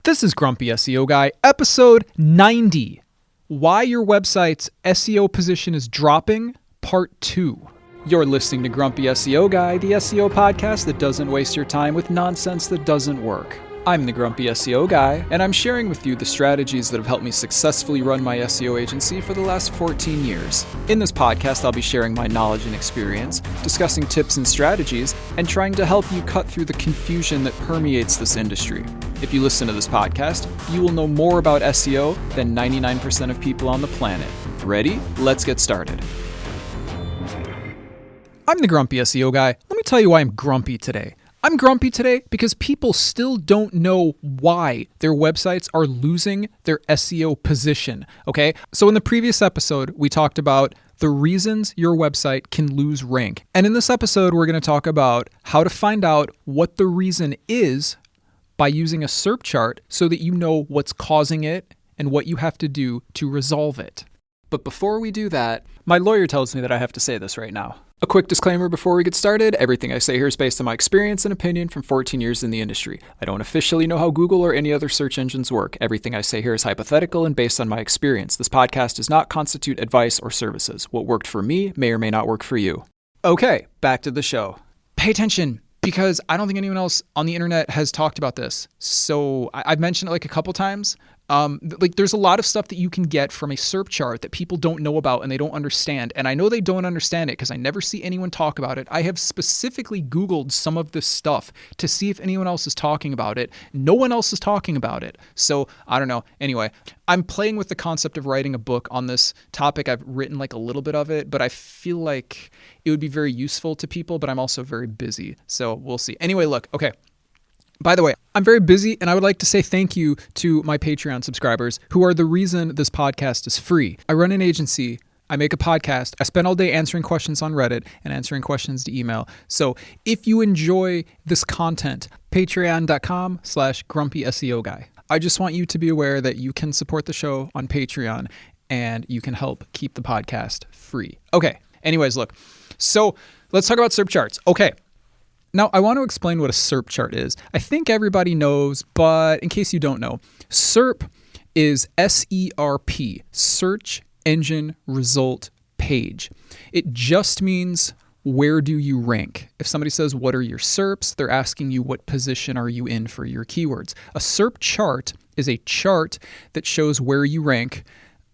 This is Grumpy SEO Guy, episode 90. Why your website's SEO position is dropping, part 2. You're listening to Grumpy SEO Guy, the SEO podcast that doesn't waste your time with nonsense that doesn't work. I'm the Grumpy SEO Guy, and I'm sharing with you the strategies that have helped me successfully run my SEO agency for the last 14 years. In this podcast, I'll be sharing my knowledge and experience, discussing tips and strategies, and trying to help you cut through the confusion that permeates this industry. If you listen to this podcast, you will know more about SEO than 99% of people on the planet. Ready? Let's get started. I'm the Grumpy SEO Guy. Let me tell you why I'm grumpy today. I'm grumpy today because people still don't know why their websites are losing their SEO position, okay? So in the previous episode, we talked about the reasons your website can lose rank. And in this episode, we're going to talk about how to find out what the reason is by using a SERP chart so that you know what's causing it and what you have to do to resolve it. But before we do that, my lawyer tells me that I have to say this right now. A quick disclaimer before we get started, everything I say here is based on my experience and opinion from 14 years in the industry. I don't officially know how Google or any other search engines work. Everything I say here is hypothetical and based on my experience. This podcast does not constitute advice or services. What worked for me may or may not work for you. Okay, back to the show. Pay attention, because I don't think anyone else on the internet has talked about this. So I've mentioned it like a couple times. There's a lot of stuff that you can get from a SERP chart that people don't know about and they don't understand. And I know they don't understand it because I never see anyone talk about it. I have specifically Googled some of this stuff to see if anyone else is talking about it. No one else is talking about it. So I don't know. Anyway, I'm playing with the concept of writing a book on this topic. I've written like a little bit of it, but I feel like it would be very useful to people, but I'm also very busy. So we'll see. Anyway, look, okay. By the way, I'm very busy and I would like to say thank you to my Patreon subscribers who are the reason this podcast is free. I run an agency. I make a podcast. I spend all day answering questions on Reddit and answering questions to email. So if you enjoy this content, patreon.com/grumpy SEO guy. I just want you to be aware that you can support the show on Patreon and you can help keep the podcast free. Okay. Anyways, look. So let's talk about SERP charts. Okay. Now, I want to explain what a SERP chart is. I think everybody knows, but in case you don't know, SERP is SERP, Search Engine Result Page. It just means where do you rank? If somebody says, what are your SERPs? They're asking you what position are you in for your keywords. A SERP chart is a chart that shows where you rank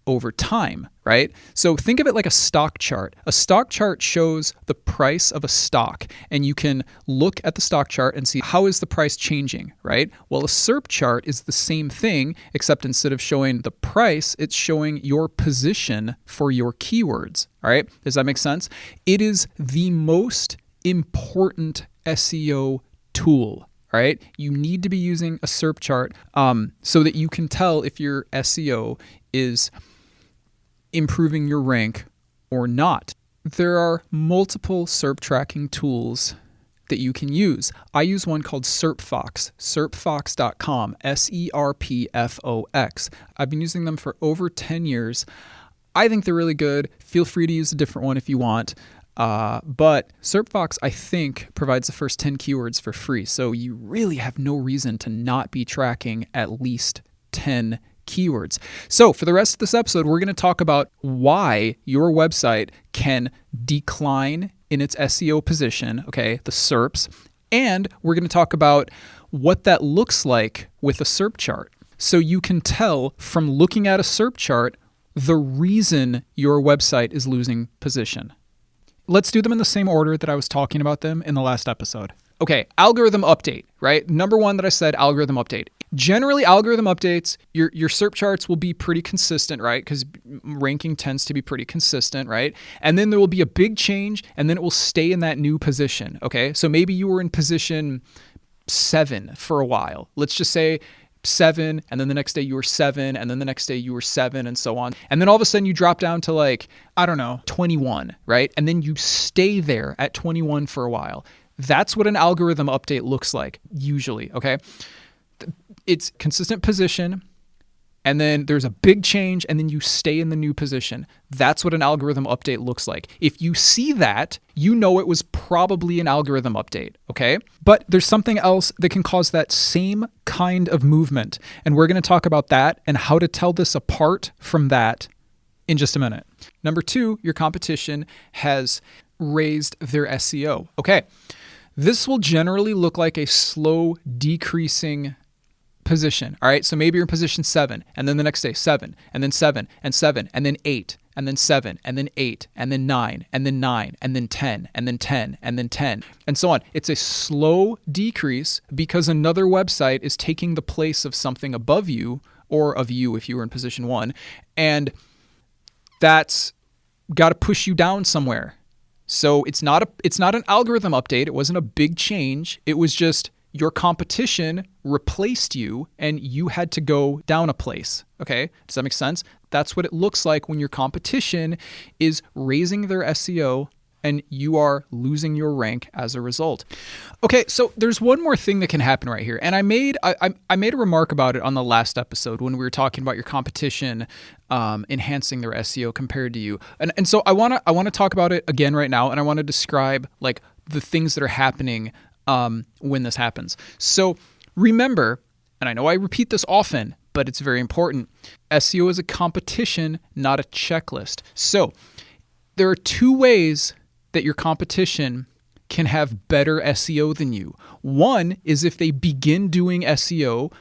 over time, right? So think of it like a stock chart. A stock chart shows the price of a stock, and you can look at the stock chart and see how is the price changing, right? Well, a SERP chart is the same thing, except instead of showing the price, it's showing your position for your keywords, all right? Does that make sense? It is the most important SEO tool. All right, you need to be using a SERP chart so that you can tell if your SEO is improving your rank or not. There are multiple SERP tracking tools that you can use. I use one called SERPFox, serpfox.com, SERPFOX. I've been using them for over 10 years. I think they're really good. Feel free to use a different one if you want. But SERPFox, I think, provides the first 10 keywords for free. So you really have no reason to not be tracking at least 10 keywords. So for the rest of this episode, we're going to talk about why your website can decline in its SEO position, okay, the SERPs, and we're going to talk about what that looks like with a SERP chart. So you can tell from looking at a SERP chart the reason your website is losing position. Let's do them in the same order that I was talking about them in the last episode. Okay, algorithm update, right? Number one that I said, algorithm update. Generally, algorithm updates, your SERP charts will be pretty consistent, right? Because ranking tends to be pretty consistent, right? And then there will be a big change, and then it will stay in that new position, okay? So maybe you were in position 7 for a while. Let's just say 7, and then the next day you were 7, and then the next day you were 7, and so on. And then all of a sudden you drop down to 21, right? And then you stay there at 21 for a while. That's what an algorithm update looks like, usually, okay? It's consistent position, and then there's a big change, and then you stay in the new position. That's what an algorithm update looks like. If you see that, you know it was probably an algorithm update, okay? But there's something else that can cause that same kind of movement, and we're going to talk about that and how to tell this apart from that in just a minute. Number 2, your competition has raised their SEO. Okay, this will generally look like a slow decreasing position. All right, so maybe you're in position 7, and then the next day 7, and then 7, and 7, and then 8, and then 7, and then 8, and then 9, and then 9, and then 10, and then 10, and then 10, and so on. It's a slow decrease because another website is taking the place of something above you, or of you if you were in position 1, and that's got to push you down somewhere. So it's not an algorithm update. It wasn't a big change. It was just your competition replaced you and you had to go down a place. Okay, does that make sense? That's what it looks like when your competition is raising their SEO and you are losing your rank as a result. Okay, so there's one more thing that can happen right here. And I made a remark about it on the last episode when we were talking about your competition enhancing their SEO compared to you. And so I want to talk about it again right now, and I want to describe like the things that are happening when this happens. So remember, and I know I repeat this often, but it's very important. SEO is a competition, not a checklist. So there are 2 ways that your competition can have better SEO than you. One is if they begin doing SEO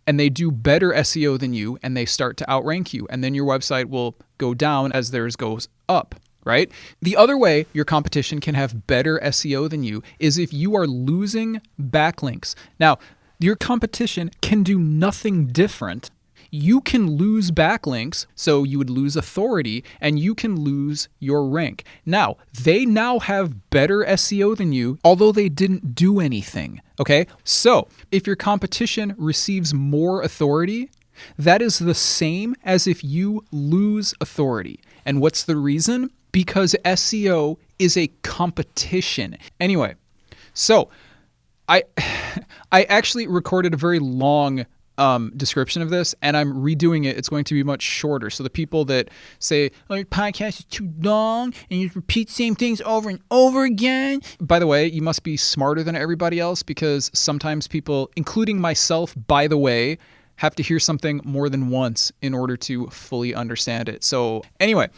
and they do better SEO than you and they start to outrank you, and then your website will go down as theirs goes up, right? The other way your competition can have better SEO than you is if you are losing backlinks. Now, your competition can do nothing different. You can lose backlinks, so you would lose authority, and you can lose your rank. Now, they now have better SEO than you, although they didn't do anything, okay? So, if your competition receives more authority, that is the same as if you lose authority. And what's the reason? Because SEO is a competition. Anyway, so I actually recorded a very long description of this, and I'm redoing it. It's going to be much shorter. So the people that say, oh, your podcast is too long and you repeat the same things over and over again. By the way, you must be smarter than everybody else, because sometimes people, including myself, by the way, have to hear something more than once in order to fully understand it. So anyway,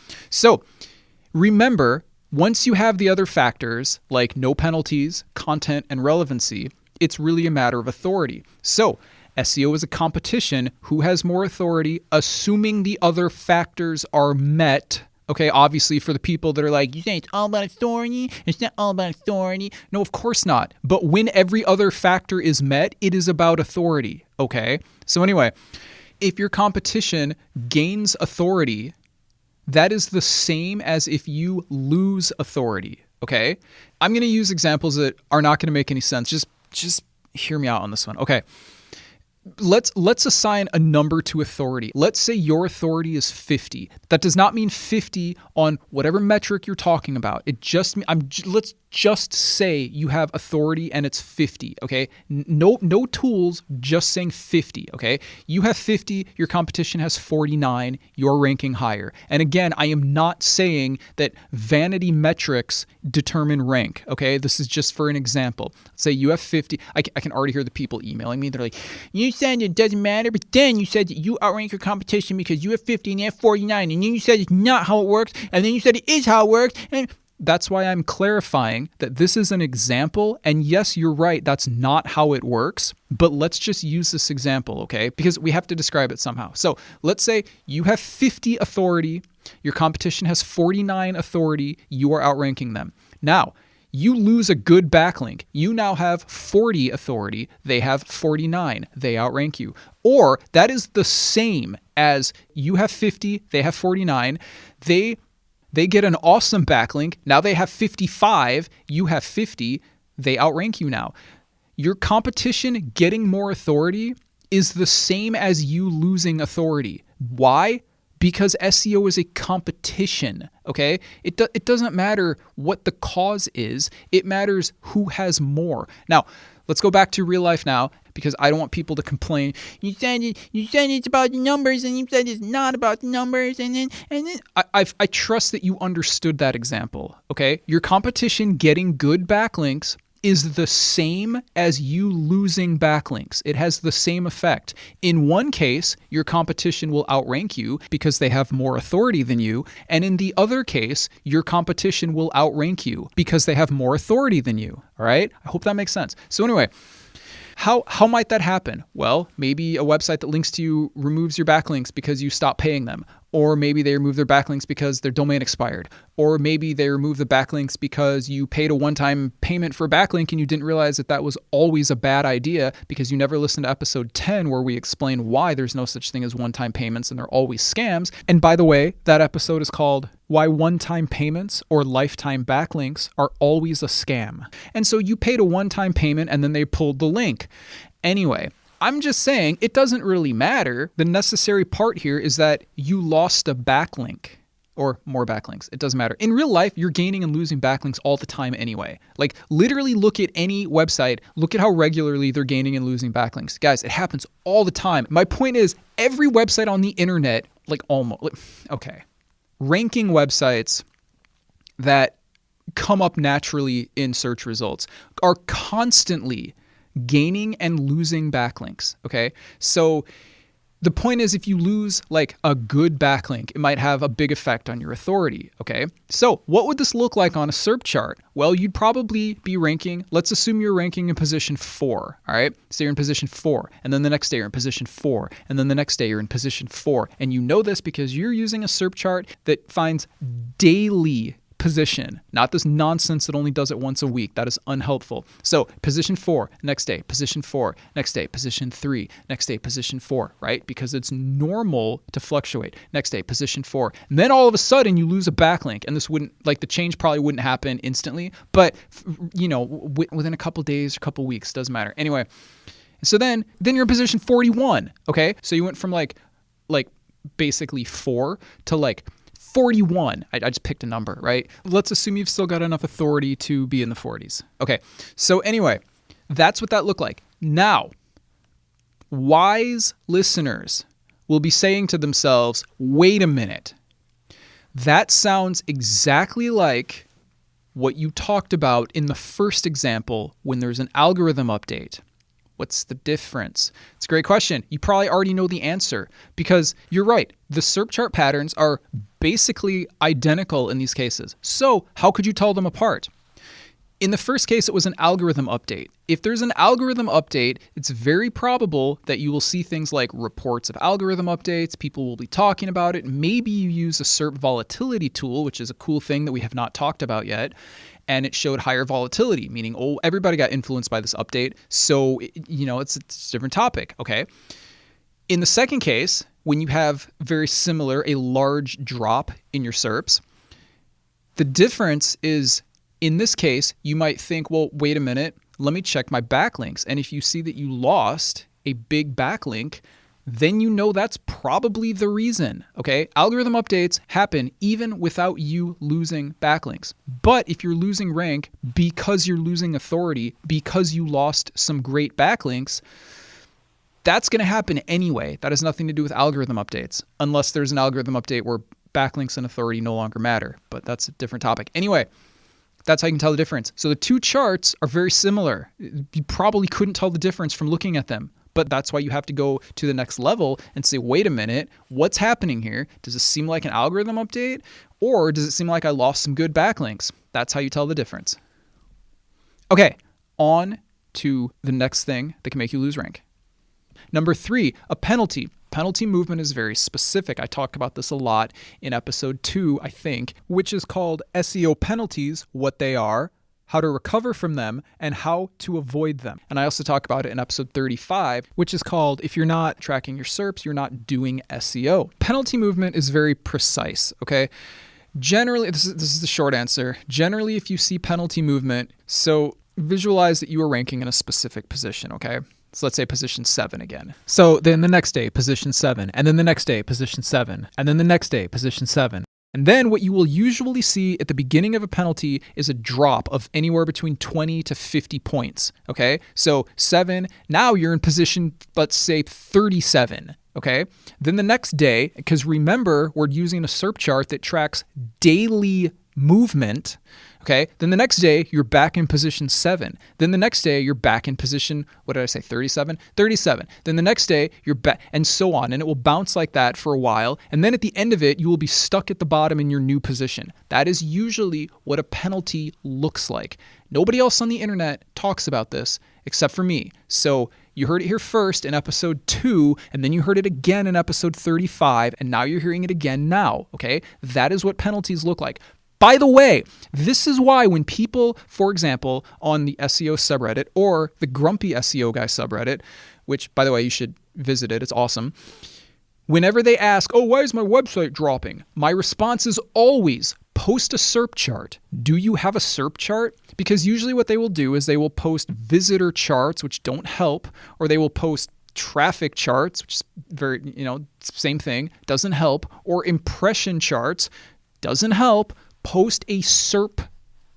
remember, once you have the other factors like no penalties, content, and relevancy, it's really a matter of authority. So SEO is a competition. Who has more authority, assuming the other factors are met? Okay, obviously for the people that are like, you say it's all about authority, it's not all about authority. No, of course not. But when every other factor is met, it is about authority, okay? So anyway, if your competition gains authority, that is the same as if you lose authority, okay? I'm going to use examples that are not going to make any sense. Just hear me out on this one. Okay. Let's assign a number to authority. Let's say your authority is 50. That does not mean 50 on whatever metric you're talking about. Let's just say you have authority and it's 50, okay? No tools, just saying 50, okay? You have 50, your competition has 49, you're ranking higher. And again, I am not saying that vanity metrics determine rank, okay? This is just for an example. Let's say you have 50. I can already hear the people emailing me. They're like, you said it doesn't matter, but then you said that you outrank your competition because you have 50 and they have 49, and then you said it's not how it works, and then you said it is how it works, and that's why I'm clarifying that this is an example, and yes, you're right, that's not how it works, but let's just use this example, okay? Because we have to describe it somehow. So let's say you have 50 authority, your competition has 49 authority, you are outranking them. Now, you lose a good backlink. You now have 40 authority. They have 49. They outrank you. Or that is the same as you have 50. They have 49. They get an awesome backlink. Now they have 55. You have 50. They outrank you now. Your competition getting more authority is the same as you losing authority. Why? Because SEO is a competition, okay? It doesn't matter what the cause is. It matters who has more. Now, let's go back to real life now. because I don't want people to complain. You said it's about the numbers, and you said it's not about the numbers, and then I trust that you understood that example. Okay, your competition getting good backlinks is the same as you losing backlinks. It has the same effect. In one case, your competition will outrank you because they have more authority than you. And in the other case, your competition will outrank you because they have more authority than you. All right? I hope that makes sense. So anyway, how might that happen? Well, maybe a website that links to you removes your backlinks because you stop paying them. Or maybe they remove their backlinks because their domain expired. Or maybe they remove the backlinks because you paid a one-time payment for a backlink and you didn't realize that was always a bad idea because you never listened to episode 10 where we explain why there's no such thing as one-time payments and they're always scams. And by the way, that episode is called Why One-Time Payments or Lifetime Backlinks Are Always a Scam. And so you paid a one-time payment and then they pulled the link. Anyway, I'm just saying it doesn't really matter. The necessary part here is that you lost a backlink or more backlinks. It doesn't matter. In real life, you're gaining and losing backlinks all the time anyway. Like literally look at any website, look at how regularly they're gaining and losing backlinks. Guys, it happens all the time. My point is every website on the internet, ranking websites that come up naturally in search results are constantly gaining and losing backlinks, okay? So the point is if you lose like a good backlink, it might have a big effect on your authority, okay? So what would this look like on a SERP chart? Well, you'd probably be ranking, let's assume you're ranking in position 4, all right? So you're in position 4, and then the next day you're in position 4, and then the next day you're in position 4. And you know this because you're using a SERP chart that finds daily position, not this nonsense that only does it once a week. That is unhelpful. So position 4, next day, position 4, next day, position 3, next day, position 4, right? Because it's normal to fluctuate. Next day, position 4. And then all of a sudden you lose a backlink, and this wouldn't, like the change probably wouldn't happen instantly, but within a couple days or a couple weeks, doesn't matter. Anyway, so then you're in position 41, okay? So you went from like basically 4 to like 41. I just picked a number, right? Let's assume you've still got enough authority to be in the 40s. Okay, so anyway, that's what that looked like. Now, wise listeners will be saying to themselves, wait a minute. That sounds exactly like what you talked about in the first example when there's an algorithm update. What's the difference? It's a great question. You probably already know the answer because you're right. The SERP chart patterns are basically identical in these cases. So how could you tell them apart? In the first case, it was an algorithm update. If there's an algorithm update, it's very probable that you will see things like reports of algorithm updates. People will be talking about it. Maybe you use a SERP volatility tool, which is a cool thing that we have not talked about yet. And it showed higher volatility, meaning, everybody got influenced by this update. So, it's a different topic, okay? In the second case, when you have very similar, a large drop in your SERPs, the difference is, in this case, you might think, well, wait a minute, let me check my backlinks. And if you see that you lost a big backlink, then you know that's probably the reason, okay? Algorithm updates happen even without you losing backlinks. But if you're losing rank because you're losing authority, because you lost some great backlinks, that's going to happen anyway. That has nothing to do with algorithm updates, unless there's an algorithm update where backlinks and authority no longer matter. But that's a different topic. Anyway, that's how you can tell the difference. So the two charts are very similar. You probably couldn't tell the difference from looking at them. But that's why you have to go to the next level and say, wait a minute, what's happening here? Does it seem like an algorithm update? Or does it seem like I lost some good backlinks? That's how you tell the difference. Okay, on to the next thing that can make you lose rank. Number 3, a penalty. Penalty movement is very specific. I talked about this a lot in episode 2, I think, which is called SEO penalties, what they are, how to recover from them, and how to avoid them. And I also talk about it in episode 35, which is called, if you're not tracking your SERPs, you're not doing SEO. Penalty movement is very precise, okay? Generally, this is the short answer. Generally, if you see penalty movement, so visualize that you are ranking in a specific position, okay? So let's say position 7 again. So then the next day, position 7, and then the next day, position 7, and then the next day, position 7. And then what you will usually see at the beginning of a penalty is a drop of anywhere between 20 to 50 points. Okay. So 7, now you're in position, let's say 37. Okay. Then the next day, because remember, we're using a SERP chart that tracks daily movement. Okay. Then the next day, you're back in position 7. Then the next day, you're back in position, what did I say, 37? 37. Then the next day, you're back, and so on. And it will bounce like that for a while. And then at the end of it, you will be stuck at the bottom in your new position. That is usually what a penalty looks like. Nobody else on the internet talks about this except for me. So you heard it here first in episode 2, and then you heard it again in episode 35, and now you're hearing it again now. Okay. That is what penalties look like. By the way, this is why when people, for example, on the SEO subreddit or the Grumpy SEO Guy subreddit, which, by the way, you should visit it, it's awesome. Whenever they ask, oh, why is my website dropping? My response is always, post a SERP chart. Do you have a SERP chart? Because usually what they will do is they will post visitor charts, which don't help, or they will post traffic charts, which is very, same thing, doesn't help, or impression charts, doesn't help. Post a SERP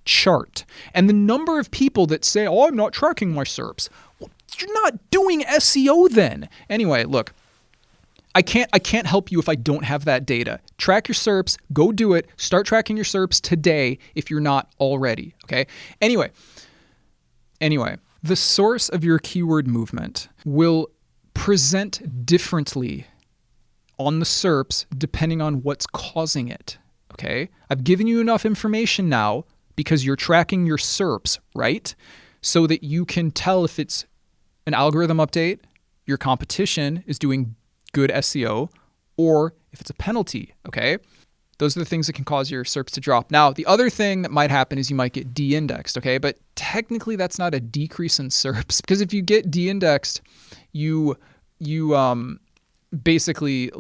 chart. And the number of people that say, oh, I'm not tracking my SERPs. Well, you're not doing SEO then. Anyway, look, I can't help you if I don't have that data. Track your SERPs, go do it. Start tracking your SERPs today if you're not already, okay? Anyway, the source of your keyword movement will present differently on the SERPs depending on what's causing it. Okay, I've given you enough information now because you're tracking your SERPs, right? So that you can tell if it's an algorithm update, your competition is doing good SEO, or if it's a penalty, okay? Those are the things that can cause your SERPs to drop. Now, the other thing that might happen is you might get de-indexed, okay? But technically that's not a decrease in SERPs, because if you get de-indexed, you basically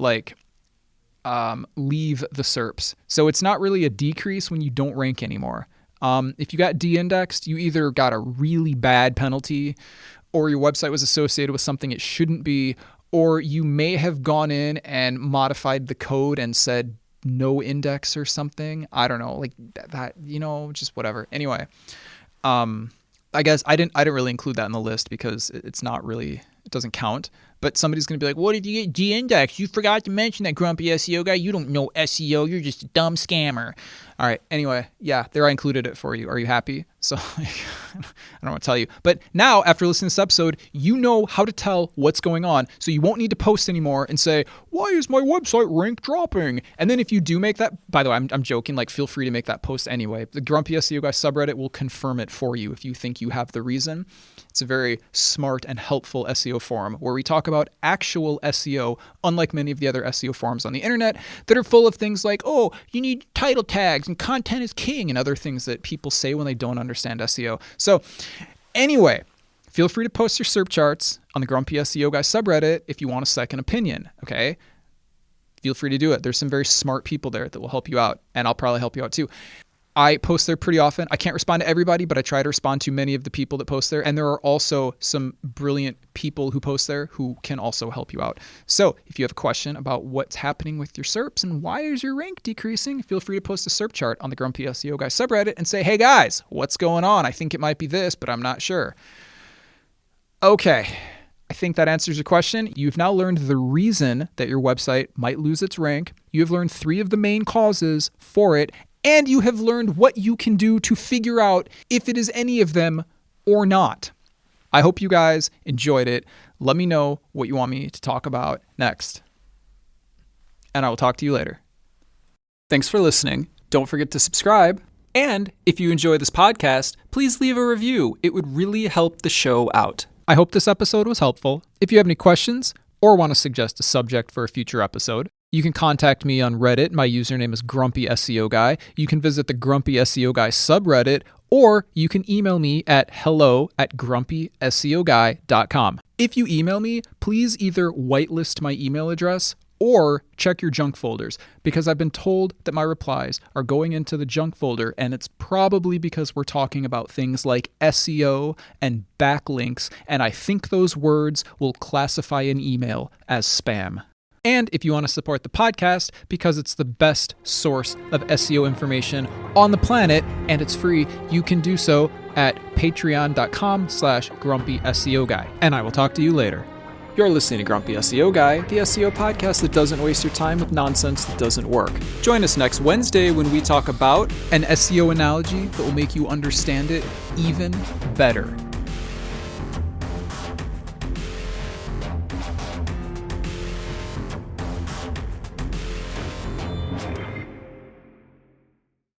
leave the SERPs. So it's not really a decrease when you don't rank anymore. If you got de-indexed, you either got a really bad penalty, or your website was associated with something it shouldn't be, or you may have gone in and modified the code and said no index or something. I don't know, like that, just whatever. Anyway, I guess I didn't really include that in the list because it's not really, it doesn't count. But somebody's going to be like, what did you get de-indexed? You forgot to mention that, Grumpy SEO Guy. You don't know SEO. You're just a dumb scammer. All right. Anyway, yeah, there I included it for you. Are you happy? So I don't want to tell you. But now, after listening to this episode, you know how to tell what's going on. So you won't need to post anymore and say, why is my website rank dropping? And then if you do make that, by the way, I'm joking, feel free to make that post anyway. The Grumpy SEO Guy subreddit will confirm it for you if you think you have the reason. It's a very smart and helpful SEO forum where we talk about actual SEO, unlike many of the other SEO forums on the internet that are full of things like, oh, you need title tags and content is king and other things that people say when they don't understand SEO. So anyway, feel free to post your SERP charts on the Grumpy SEO Guy subreddit if you want a second opinion, okay? Feel free to do it. There's some very smart people there that will help you out, and I'll probably help you out too. I post there pretty often. I can't respond to everybody, but I try to respond to many of the people that post there. And there are also some brilliant people who post there who can also help you out. So if you have a question about what's happening with your SERPs and why is your rank decreasing, feel free to post a SERP chart on the Grumpy SEO Guy subreddit and say, hey guys, what's going on? I think it might be this, but I'm not sure. Okay. I think that answers your question. You've now learned the reason that your website might lose its rank. You have learned 3 of the main causes for it. And you have learned what you can do to figure out if it is any of them or not. I hope you guys enjoyed it. Let me know what you want me to talk about next. And I will talk to you later. Thanks for listening. Don't forget to subscribe. And if you enjoy this podcast, please leave a review. It would really help the show out. I hope this episode was helpful. If you have any questions or want to suggest a subject for a future episode, you can contact me on Reddit. My username is Grumpy SEO Guy. You can visit the Grumpy SEO Guy subreddit, or you can email me at hello@grumpyseoguy.com. If you email me, please either whitelist my email address or check your junk folders, because I've been told that my replies are going into the junk folder, and it's probably because we're talking about things like SEO and backlinks, and I think those words will classify an email as spam. And if you want to support the podcast because it's the best source of SEO information on the planet and it's free, you can do so at patreon.com/grumpy SEO guy. And I will talk to you later. You're listening to Grumpy SEO Guy, the SEO podcast that doesn't waste your time with nonsense that doesn't work. Join us next Wednesday when we talk about an SEO analogy that will make you understand it even better.